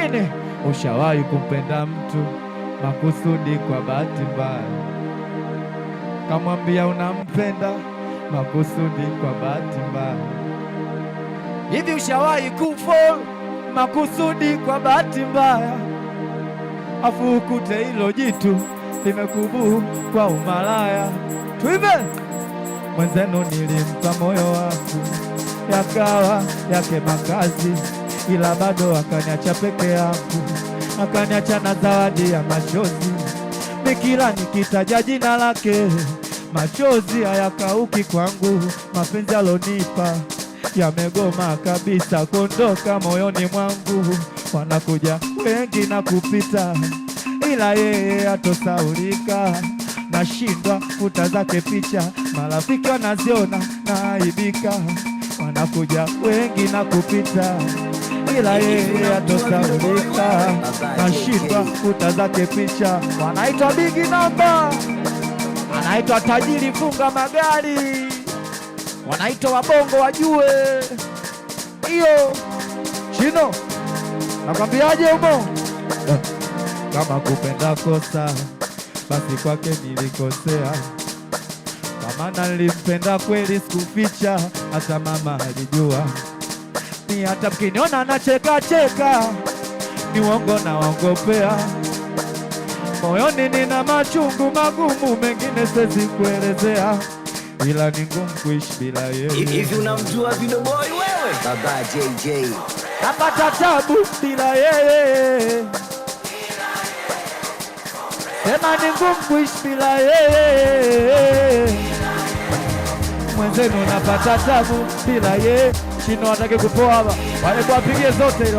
nini? Ushawahi kumpenda mtu makusudi kwa bahati mbaya, kamwambia unampenda makusudi kwa bahati mbaya? Hivi ushawahi kufall makusudi kwa bahati mbaya, afu ukute hilo jitu limekubuhu kwa umalaya? Tuive mwenzenu, nilimpa moyo wangu yakawa yake makazi, ila bado akaniacha peke yangu, akaniacha na zawadi ya machozi. Mikila nikitaja jina lake machozi hayakauki kwangu. Mapenzi alonipa yamegoma kabisa kuondoka moyoni mwangu. Wanakuja wengi na kupita, ila yeye atosaulika. Nashindwa futa zake picha, marafiki wanaziona naaibika. Wanakuja wengi na kupita, ila yeye atosaulika. Nashindwa futa zake picha. Wanaitwa bigi namba, anaitwa tajiri funga magari, wanaitwa wabongo wajue hiyo chino. Nakwambiaje umo? Kama kupenda kosa basi kwake nilikosea, kwa maana nilimpenda kweli, sikuficha, hata mama alijua. Ni hata mkiniona nacheka cheka, ni uongo na waongopea. Moyoni nina machungu magumu, mengine siwezi kuelezea, ila ni ngumu kuishi bila yeye. Hivi unamjua Video Boy wewe? Baba JJ napata tabu bila yeye, sema ni ngumu kuishi bila yeye. Mwenzenu napata tabu bila yeye. Chino watake kupoa hapa, wale kuwapigie zote ile